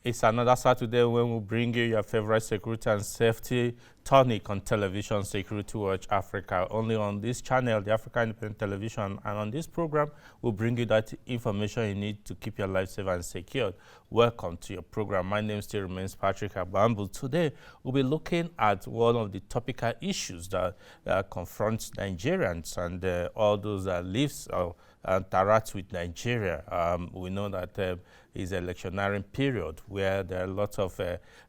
It's another Saturday when we bring you your favorite security and safety tonic on television, Security Watch Africa, only on this channel, the Africa Independent Television. And on this program, we'll bring you that information you need to keep your life safe and secure. Welcome to your program. My name still remains Patrick Abambu. Today, we'll be looking at one of the topical issues that confronts Nigerians and all those that live and interact with Nigeria. We know that is electionary period where there are lots of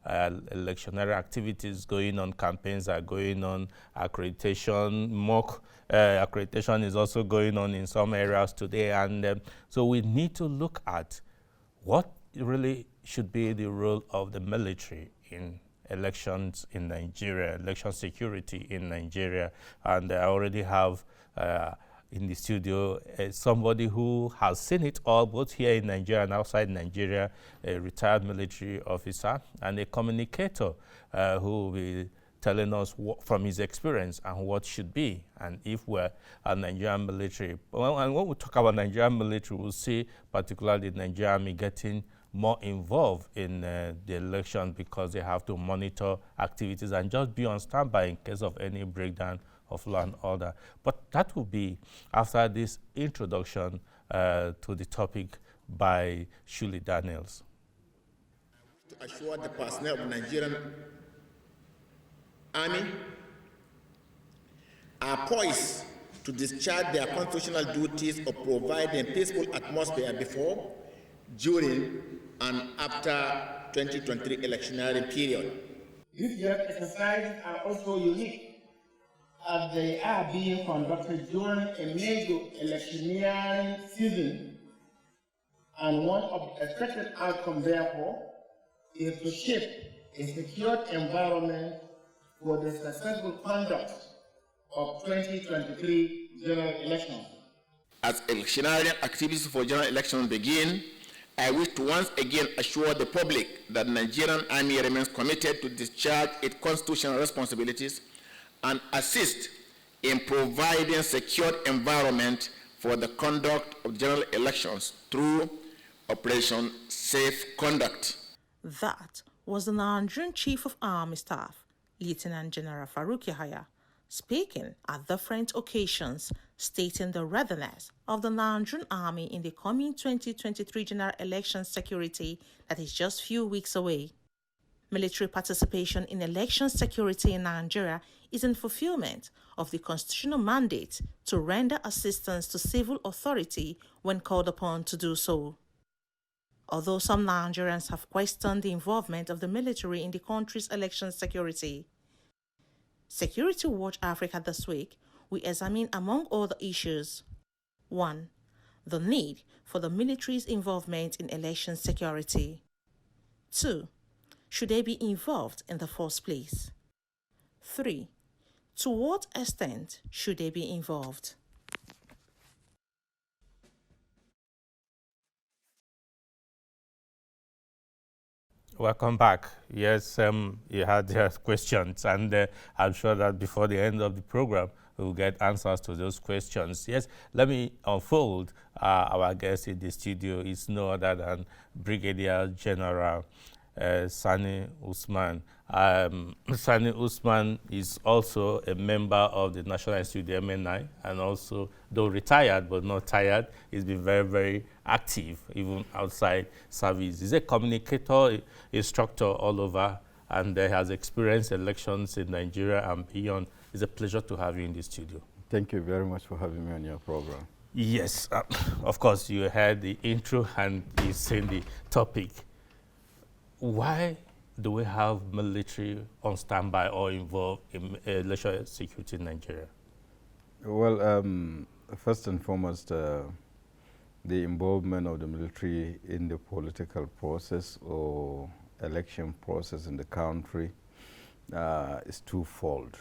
electionary activities going on, campaigns are going on, accreditation, mock accreditation is also going on in some areas today. And so we need to look at what really should be the role of the military in elections in Nigeria, election security in Nigeria. And I already have in the studio somebody who has seen it all, both here in Nigeria and outside Nigeria, a retired military officer and a communicator who will be telling us from his experience and what should be, and if we're a Nigerian military. Well, and when we talk about Nigerian military, we'll see particularly the Nigerian Army getting more involved in the election because they have to monitor activities and just be on standby in case of any breakdown of law and order. But that will be after this introduction to the topic by Shuli Daniels. To assure the personnel of the Nigerian Army are poised to discharge their constitutional duties of providing a peaceful atmosphere before, during, and after 2023 electionary period. These year's exercises are also unique as they are being conducted during a major electioneering season, and one of the expected outcomes, therefore, is to shape a secure environment for the successful conduct of 2023 general elections. As electioneering activities for general elections begin, I wish to once again assure the public that the Nigerian Army remains committed to discharge its constitutional responsibilities and assist in providing a secure environment for the conduct of general elections through Operation Safe Conduct. That was the Nigerian Chief of Army Staff, Lieutenant General Farouk Yahaya, speaking at different occasions, stating the readiness of the Nigerian Army in the coming 2023 general election security that is just few weeks away. Military participation in election security in Nigeria is in fulfillment of the constitutional mandate to render assistance to civil authority when called upon to do so. Although some Nigerians have questioned the involvement of the military in the country's election security, Security Watch Africa this week, we examine among other issues: 1. The need for the military's involvement in election security. 2. Should they be involved in the first place? 3. To what extent should they be involved? Welcome back. Yes, you had your questions, and I'm sure that before the end of the program, we'll get answers to those questions. Yes, let me unfold our guest in the studio. It's no other than Brigadier General Sani Usman. Sani Usman is also a member of the National Institute, the MNI, and also, though retired but not tired, he's been very, very active even outside service. He's a communicator, instructor all over, and has experienced elections in Nigeria and beyond. It's a pleasure to have you in the studio. Thank you very much for having me on your program. Yes, of course, you heard the intro and you've seen the topic. Why do we have military on standby or involved in election security in Nigeria? Well, first and foremost, the involvement of the military in the political process or election process in the country is twofold.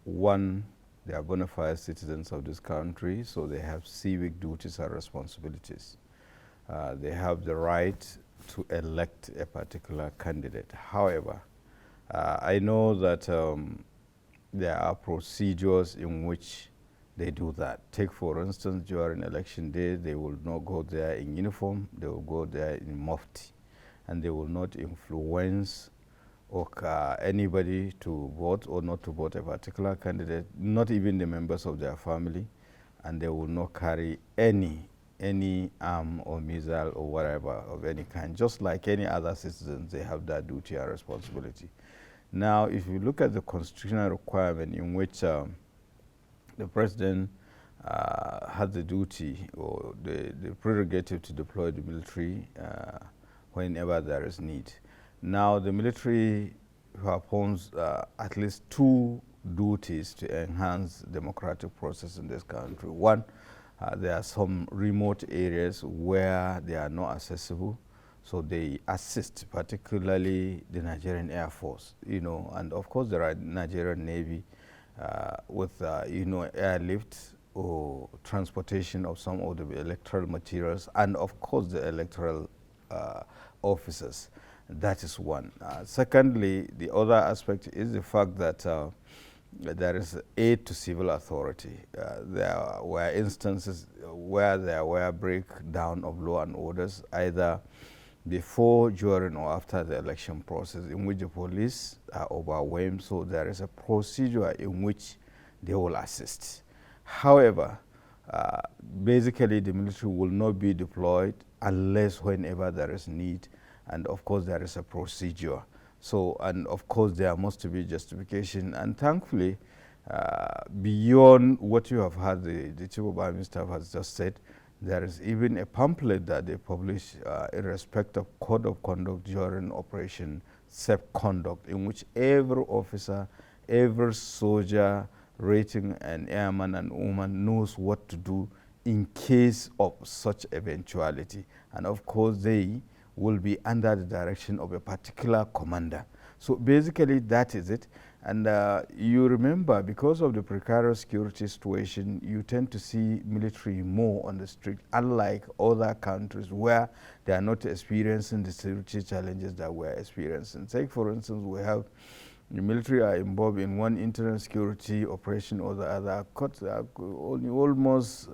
One, they are bona fide citizens of this country, so they have civic duties and responsibilities. They have the right to elect a particular candidate. However, I know that there are procedures in which they do that. Take, for instance, during election day, they will not go there in uniform, they will go there in mufti. and they will not influence or anybody to vote or not to vote a particular candidate, not even the members of their family, and they will not carry any arm or missile or whatever of any kind. Just like any other citizens, they have that duty and responsibility. Now, if you look at the constitutional requirement in which the president has the duty or the prerogative to deploy the military whenever there is need. Now, the military performs at least two duties to enhance democratic process in this country. One, there are some remote areas where they are not accessible, so they assist, particularly the Nigerian Air Force, and of course there are Nigerian Navy with, airlift or transportation of some of the electoral materials, and of course the electoral officers. That is one. Secondly, the other aspect is the fact that there is aid to civil authority. There were instances where there were breakdown of law and orders, either before, during, or after the election process, in which the police are overwhelmed, so there is a procedure in which they will assist. However, basically the military will not be deployed unless whenever there is need, and of course there is a procedure. So, and of course there must be justification, and thankfully, beyond what you have heard the Chief of Army Staff has just said, there is even a pamphlet that they publish in respect of code of conduct during Operation Safe Conduct, in which every officer, every soldier, rating and airman and woman knows what to do in case of such eventuality. And of course they will be under the direction of a particular commander. So basically that is it. And you remember, because of the precarious security situation, you tend to see military more on the street, unlike other countries where they are not experiencing the security challenges that we're experiencing. Take, for instance, we have the military are involved in one internal security operation or the other, almost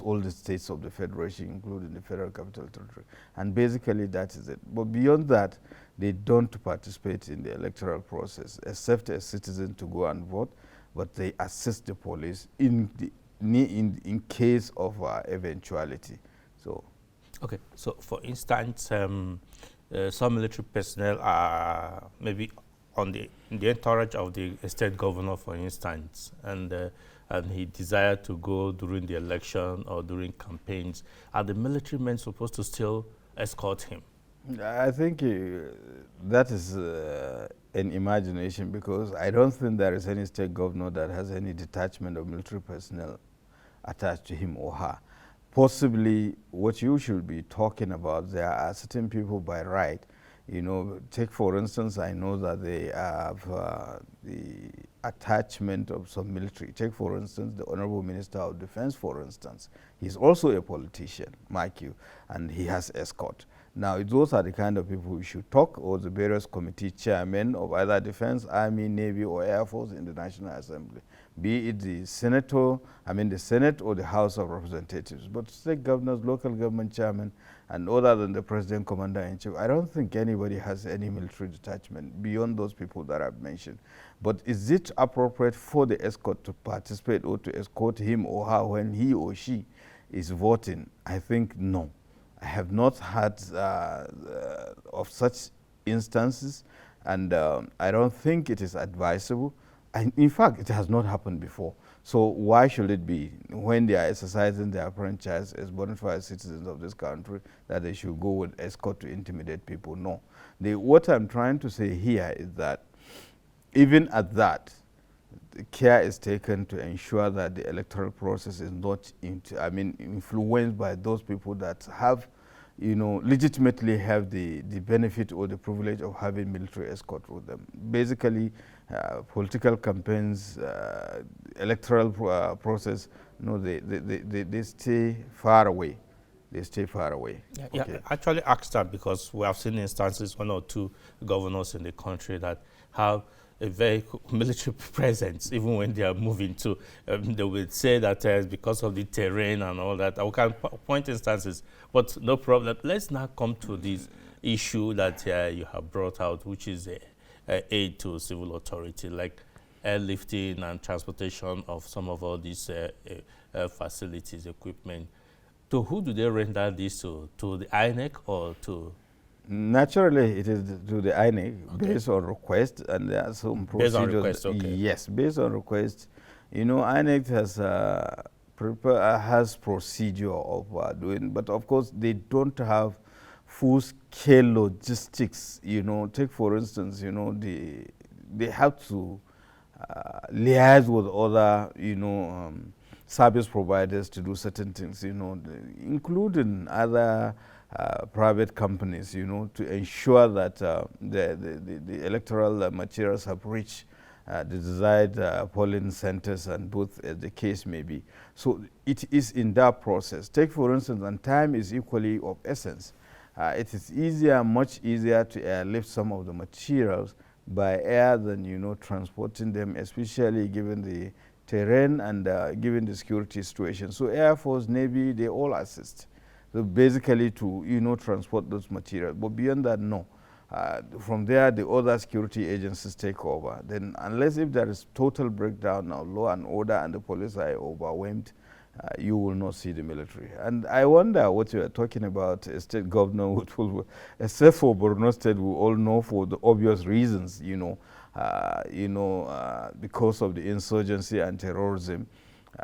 all the states of the Federation, including the Federal Capital Territory. And basically that is it. But beyond that, they don't participate in the electoral process, except as citizens to go and vote, but they assist the police in case of eventuality. So, okay. So, for instance, some military personnel are maybe in the entourage of the state governor, for instance, and he desired to go during the election or during campaigns. Are the military men supposed to still escort him? I think that is an imagination, because I don't think there is any state governor that has any detachment of military personnel attached to him or her. Possibly what you should be talking about, there are certain people by right, take for instance, I know that they have the attachment of some military. Take for instance, the Honorable Minister of Defense, for instance. He's also a politician, mark you, and he has escort. Now, those are the kind of people we should talk, or the various committee chairmen of either Defense, Army, Navy, or Air Force in the National Assembly, be it the Senate or the House of Representatives. But state governors, local government chairmen, and other than the President, Commander-in-Chief, I don't think anybody has any military detachment beyond those people that I've mentioned. But is it appropriate for the escort to participate or to escort him or her when he or she is voting? I think no. I have not heard of such instances, and I don't think it is advisable. And in fact, it has not happened before. So why should it be, when they are exercising their franchise as bona fide citizens of this country, that they should go with escort to intimidate people? No. What I'm trying to say here is that even at that, care is taken to ensure that the electoral process is not influenced by those people that have, legitimately have the benefit or the privilege of having military escort with them. Basically, political campaigns, electoral process, they stay far away. They stay far away. Yeah, okay. I actually asked that because we have seen instances, one or two governors in the country that have a very military presence, even when they are moving to. They will say that because of the terrain and all that. I can point instances, but no problem. Let's now come to this issue that you have brought out, which is aid to civil authority, like airlifting and transportation of some of all these facilities, equipment. To who do they render this to? To the INEC or to? Naturally, it is to the INEC, based on request, and there are some procedures. Based on request, okay. Yes, based on request. You know, INEC has procedure of doing, but of course they don't have full-scale logistics. You know, take for instance, you know, they have to liaise with other, you know, service providers to do certain things, you know, including other private companies, you know, to ensure that the electoral materials have reached the desired polling centers and booths, as the case may be. So it is in that process. Take for instance, and time is equally of essence. It is easier, much easier to airlift some of the materials by air than, you know, transporting them, especially given the terrain and given the security situation. So Air Force, Navy, they all assist. So basically to, you know, transport those materials. But beyond that, no. From there, the other security agencies take over. Then unless if there is total breakdown of law and order and the police are overwhelmed, you will not see the military. And I wonder what you are talking about, a state governor, which will, except for Borno State, we all know for the obvious reasons, you know, because of the insurgency and terrorism.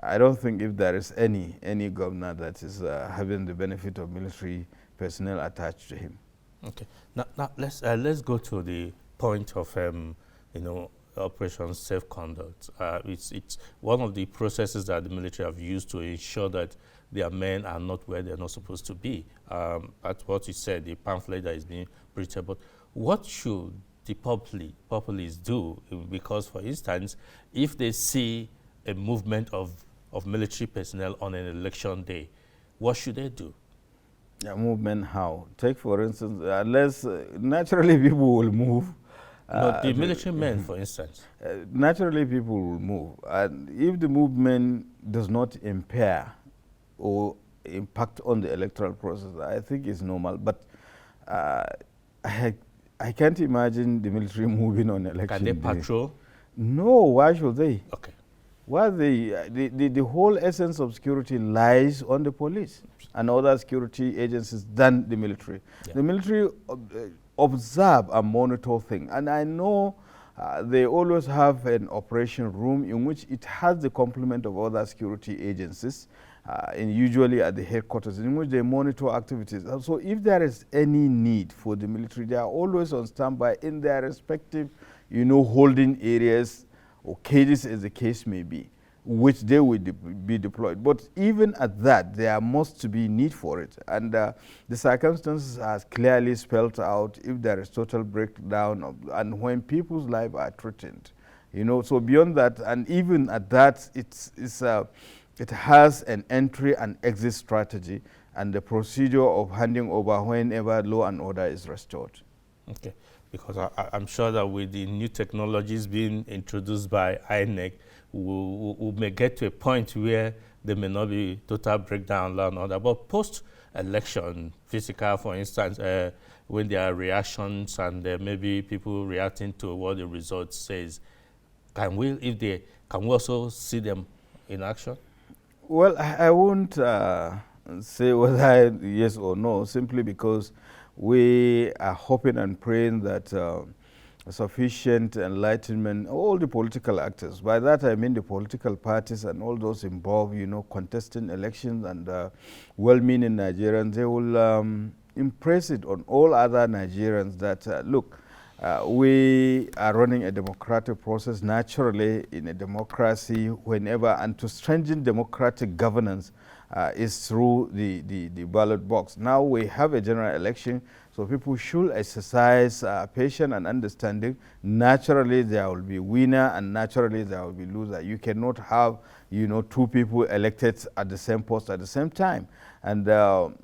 I don't think if there is any governor that is having the benefit of military personnel attached to him. Okay. Now let's go to the point of you know, Operation Safe Conduct. It's one of the processes that the military have used to ensure that their men are not where they're not supposed to be. That's what you said, the pamphlet that is being printed. But what should the populists do? Because, for instance, if they see a movement of military personnel on an election day, what should they do? Yeah, movement how? Take for instance, unless naturally people will move. No, the military men, for instance. Naturally people will move. And if the movement does not impair or impact on the electoral process, I think it's normal. But I can't imagine the military moving on election Can they day. patrol? No, why should they? Okay. Well, the whole essence of security lies on the police and other security agencies than the military. Yeah. The military observe and monitor things. And I know they always have an operation room in which it has the complement of other security agencies, and usually at the headquarters, in which they monitor activities. And so if there is any need for the military, they are always on standby in their respective, you know, holding areas or cages, as the case may be, which they will be deployed. But even at that, there must be need for it. And the circumstances are clearly spelled out if there is total breakdown and when people's lives are threatened. You know, so beyond that, and even at that, it has an entry and exit strategy and the procedure of handing over whenever law and order is restored. Okay. Because I'm sure that with the new technologies being introduced by INEC, we may get to a point where there may not be total breakdown, law and order. But post-election, physical, for instance, when there are reactions and maybe people reacting to what the result says, can we also see them in action? Well, I won't say whether yes or no, simply because we are hoping and praying that sufficient enlightenment, all the political actors, by that I mean the political parties and all those involved, you know, contesting elections and well-meaning Nigerians, they will impress it on all other Nigerians that, look, we are running a democratic process naturally in a democracy whenever, and to strengthen democratic governance is through the ballot box. Now we have a general election, so people should exercise patience and understanding. Naturally, there will be winner and naturally there will be loser. You cannot have, you know, two people elected at the same post at the same time. And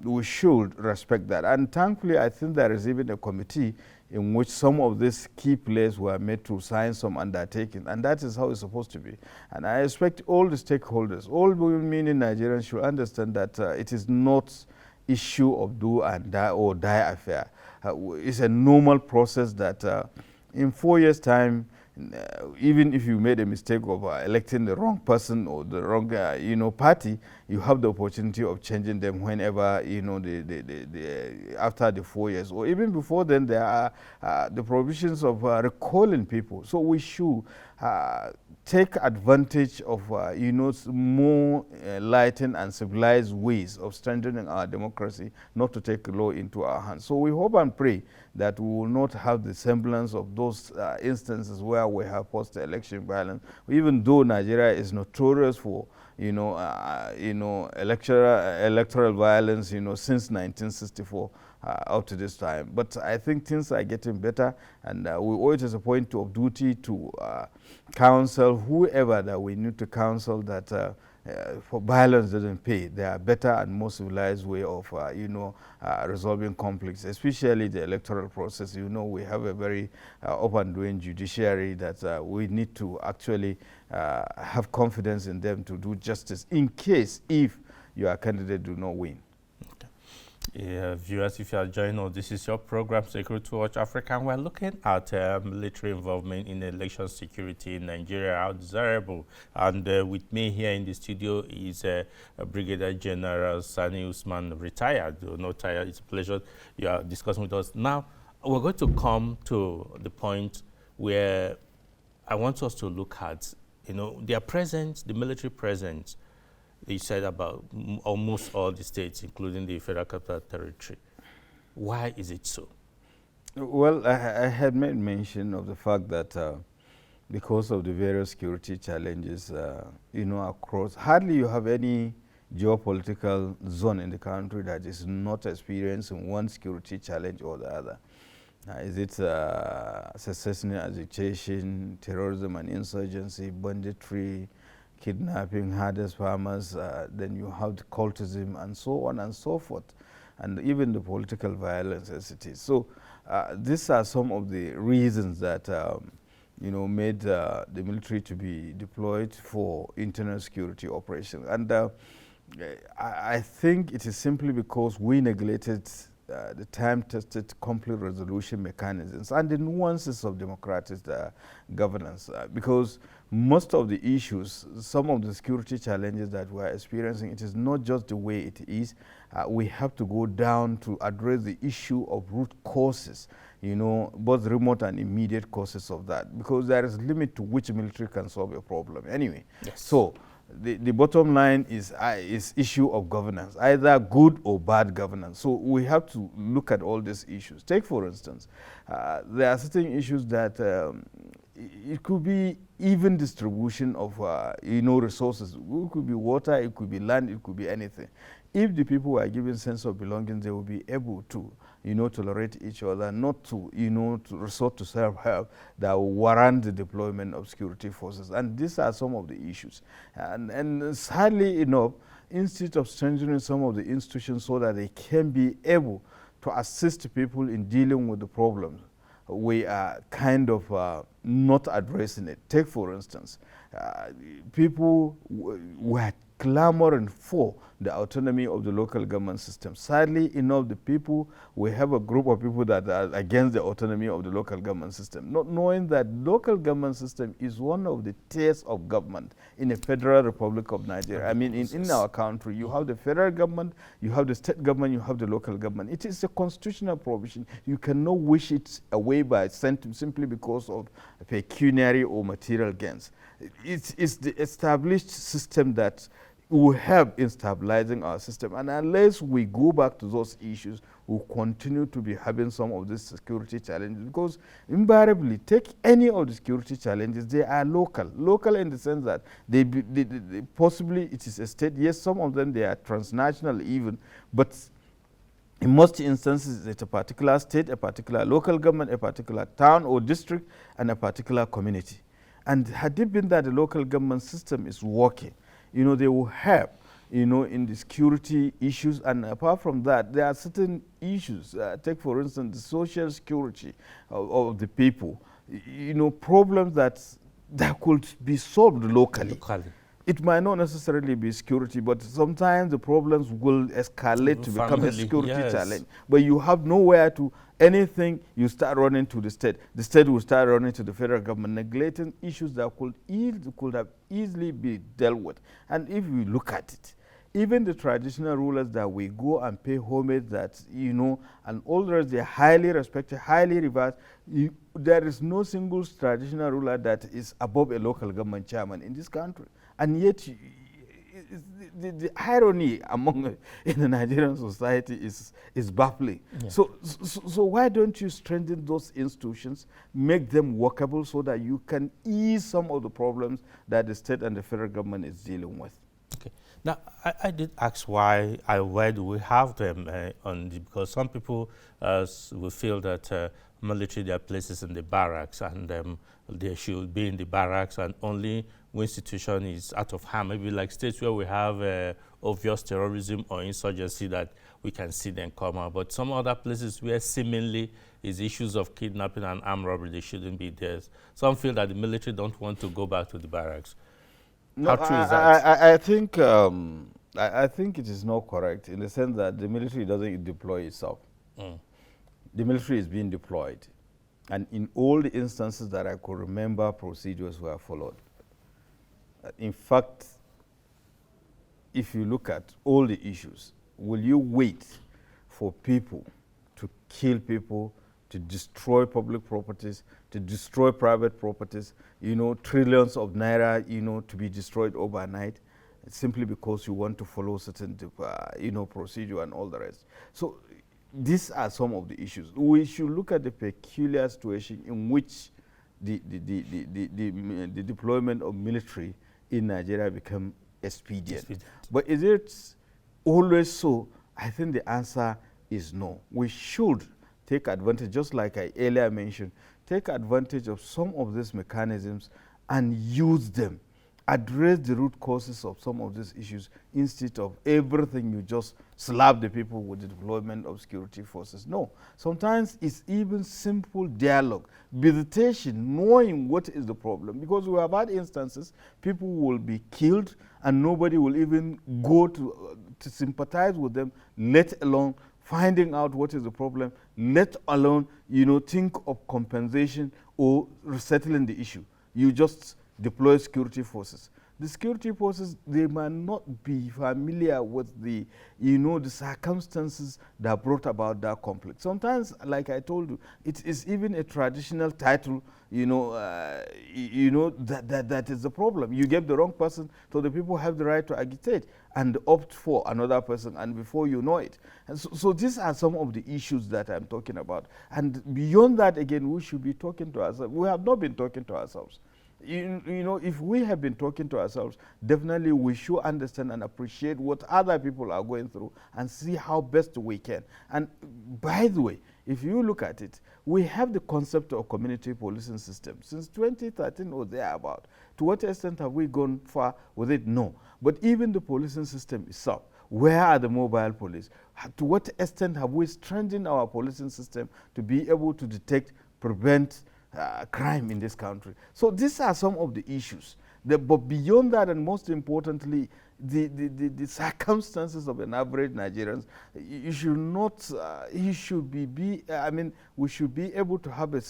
we should respect that. And thankfully, I think there is even a committee, in which some of these key players were made to sign some undertakings, and that is how it's supposed to be. And I expect all the stakeholders, all meaning Nigerians, should understand that it is not issue of do and die or die affair. It's a normal process that in 4 years' time, even if you made a mistake of electing the wrong person or the wrong party, you have the opportunity of changing them whenever after the 4 years, or even before then. There are the provisions of recalling people. So we should take advantage of more enlightened and civilized ways of strengthening our democracy, not to take the law into our hands. So we hope and pray that we will not have the semblance of those instances where we have post-election violence, even though Nigeria is notorious for electoral violence since 1964 up to this time. But I think things are getting better, and we owe it as a point of duty to counsel whoever that we need to counsel that for violence doesn't pay. There are better and more civilized way of resolving conflicts, especially the electoral process. We have a very up and doing judiciary that we need to actually have confidence in them to do justice in case if your candidate do not win. Yeah, viewers, if you are joining us, this is your program, Security Watch Africa, and we're looking at military involvement in election security in Nigeria, how desirable. And with me here in the studio is Brigadier General Sani Usman, retired, not tired. It's a pleasure you are discussing with us. Now, we're going to come to the point where I want us to look at, their presence, the military presence. They said about almost all the states, including the Federal Capital Territory. Why is it so? Well, I had made mention of the fact that because of the various security challenges, across, hardly you have any geopolitical zone in the country that is not experiencing one security challenge or the other. Is it secession, agitation, terrorism and insurgency, banditry, kidnapping, herders, farmers, then you have the cultism and so on and so forth, and even the political violence as it is. So these are some of the reasons that made the military to be deployed for internal security operations. And I think it is simply because we neglected the time-tested conflict resolution mechanisms and the nuances of democratic governance, because most of the issues, some of the security challenges that we're experiencing, it is not just the way it is. We have to go down to address the issue of root causes, both remote and immediate causes of that, because there is a limit to which military can solve a problem anyway. Yes. So the bottom line is issue of governance, either good or bad governance. So we have to look at all these issues. Take, for instance, there are certain issues that it could be even distribution of resources. It could be water, it could be land, it could be anything. If the people are given sense of belonging, they will be able to tolerate each other, not to to resort to self-help that will warrant the deployment of security forces. And these are some of the issues. And sadly enough, instead of strengthening some of the institutions so that they can be able to assist people in dealing with the problems, we are kind of not addressing it. Take, for instance, people were clamoring for the autonomy of the local government system. Sadly enough, we have a group of people that are against the autonomy of the local government system, not knowing that local government system is one of the tiers of government in the Federal Republic of Nigeria. I mean, in our country, you have the federal government, you have the state government, you have the local government. It is a constitutional provision. You cannot wish it away by simply because of pecuniary or material gains. It's the established system that will help in stabilizing our system. And unless we go back to those issues, we'll continue to be having some of these security challenges, because invariably, take any of the security challenges, they are local. Local in the sense that they possibly it is a state. Yes, some of them, they are transnational even, but in most instances, it's a particular state, a particular local government, a particular town or district, and a particular community. And had it been that the local government system is working, they will help in the security issues. And apart from that, there are certain issues. Take, for instance, the social security of the people. Problems that could be solved locally. It might not necessarily be security, but sometimes the problems will escalate to become a security challenge. But you have nowhere to anything, you start running to the state. The state will start running to the federal government, neglecting issues that could have easily be dealt with. And if you look at it, even the traditional rulers that we go and pay homage that, and all the rest, they're highly respected, highly revered. There is no single traditional ruler that is above a local government chairman in this country. And yet, the irony in the Nigerian society is baffling. Yeah. So why don't you strengthen those institutions, make them workable so that you can ease some of the problems that the state and the federal government is dealing with? Okay. Now, I did ask why do we have them because some people will feel that military, there are places in the barracks, and they should be in the barracks, and only when institution is out of harm, maybe like states where we have obvious terrorism or insurgency, that we can see them come out. But some other places where seemingly is issues of kidnapping and armed robbery, they shouldn't be there. Some feel that the military don't want to go back to the barracks. No, how true is that? I think it is not correct in the sense that the military doesn't deploy itself. The military is being deployed. And in all the instances that I could remember, procedures were followed. In fact, if you look at all the issues, will you wait for people to kill people, to destroy public properties, to destroy private properties, trillions of naira, to be destroyed overnight, simply because you want to follow certain, procedure and all the rest? So these are some of the issues. We should look at the peculiar situation in which the deployment of military in Nigeria become expedient. But is it always so? I think the answer is no. We should take advantage, just like I earlier mentioned, take advantage of some of these mechanisms and use them. Address the root causes of some of these issues instead of everything you just slap the people with the deployment of security forces. No, sometimes it's even simple dialogue, visitation, knowing what is the problem. Because we have had instances, people will be killed and nobody will even go to sympathize with them, let alone finding out what is the problem, let alone, think of compensation or resettling the issue. You just deploy security forces. The security forces, they might not be familiar with the circumstances that brought about that conflict. Sometimes, like I told you, it is even a traditional title, that is the problem. You gave the wrong person, so the people have the right to agitate and opt for another person, and before you know it. And so these are some of the issues that I'm talking about. And beyond that, again, we should be talking to ourselves. We have not been talking to ourselves. If we have been talking to ourselves, definitely we should understand and appreciate what other people are going through and see how best we can. And by the way, if you look at it, we have the concept of community policing system since 2013 or thereabout. To what extent have we gone far with it? No. But even the policing system itself, where are the mobile police? To what extent have we strengthened our policing system to be able to detect, prevent crime in this country? So these are some of the issues. But beyond that, and most importantly, the circumstances of an average Nigerian, we should be able to have a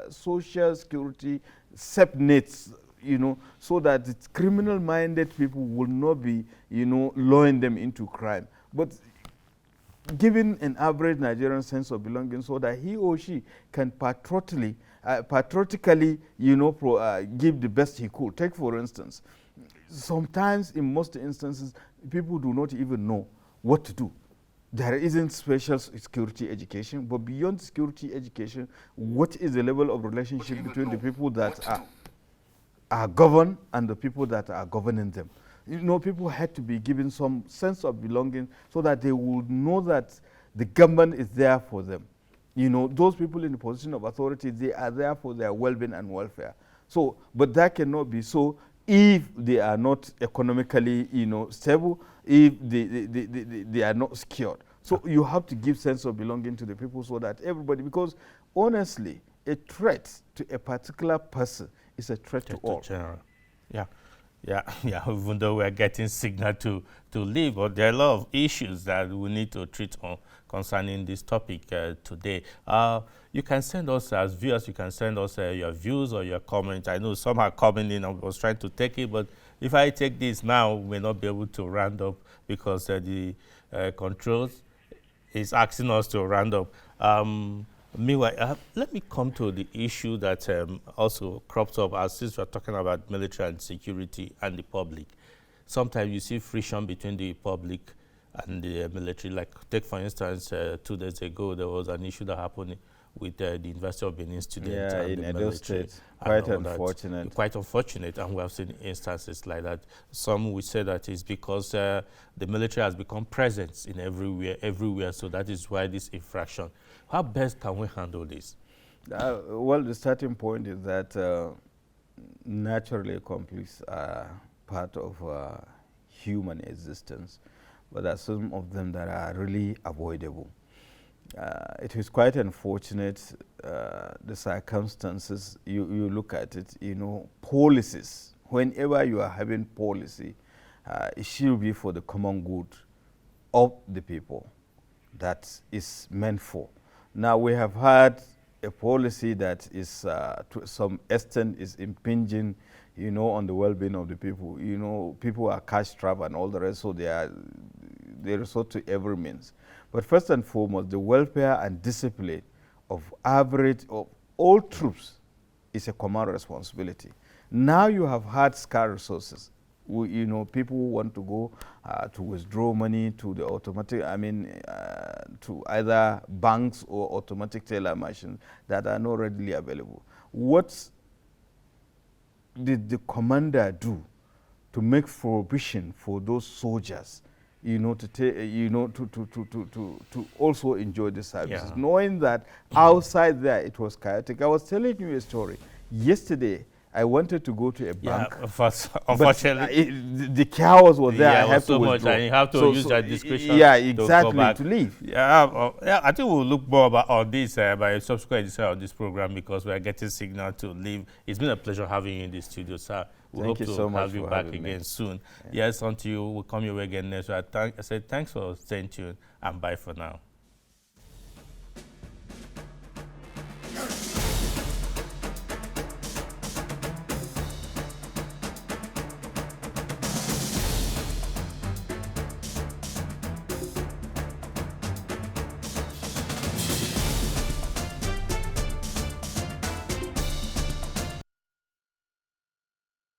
social security set nets, so that the criminal-minded people will not be, luring them into crime. But giving an average Nigerian sense of belonging so that he or she can patriotically, give the best he could. Take, for instance, sometimes in most instances, people do not even know what to do. There isn't special security education, but beyond security education, what is the level of relationship between the people that are governed and the people that are governing them? People had to be given some sense of belonging so that they would know that the government is there for them. Those people in the position of authority, they are there for their well-being and welfare. So, but that cannot be so if they are not economically, stable, if they are not secured. So you have to give sense of belonging to the people so that everybody, because honestly, a threat to a particular person is a threat to all. General. Yeah. Yeah, yeah. Even though we're getting signal to leave, but there are a lot of issues that we need to treat on concerning this topic today. You can send us, as viewers, you can send us your views or your comments. I know some are coming in. I was trying to take it, but if I take this now, we may not be able to round up because the controls is asking us to round up. Meanwhile, let me come to the issue that also crops up as since we're talking about military and security and the public. Sometimes you see friction between the public and the military. Like, take for instance, 2 days ago, there was an issue that happened with the University of Benin students and in the Edo military. State. Quite unfortunate. Quite unfortunate, and we have seen instances like that. Some would say that it's because the military has become present in everywhere, so that is why this infraction. How best can we handle this? Well, the starting point is that naturally conflicts are part of human existence, but there are some of them that are really avoidable. It is quite unfortunate, the circumstances, you look at it, policies. Whenever you are having policy, it should be for the common good of the people that is meant for. Now, we have had a policy that is, to some extent, is impinging, on the well-being of the people. People are cash-strapped and all the rest, so they resort to every means. But first and foremost, the welfare and discipline of all troops is a common responsibility. Now you have had scarce resources. People who want to go to withdraw money to the automatic, to either banks or automatic teller machines that are not readily available. What did the commander do to make provision for those soldiers, to also enjoy the services, knowing that outside there it was chaotic? I was telling you a story. Yesterday, I wanted to go to a bank. Unfortunately, the chaos was there. I have so to much, withdraw. and you have to use that discretion. Yeah, exactly, to leave. Yeah, I think we'll look more about all this by a subsequent edition of this program because we are getting signal to leave. It's been a pleasure having you in the studio, sir. We hope to have you back again soon. Yeah. Yes, until we'll come your way again next week. I say thanks for staying tuned and bye for now.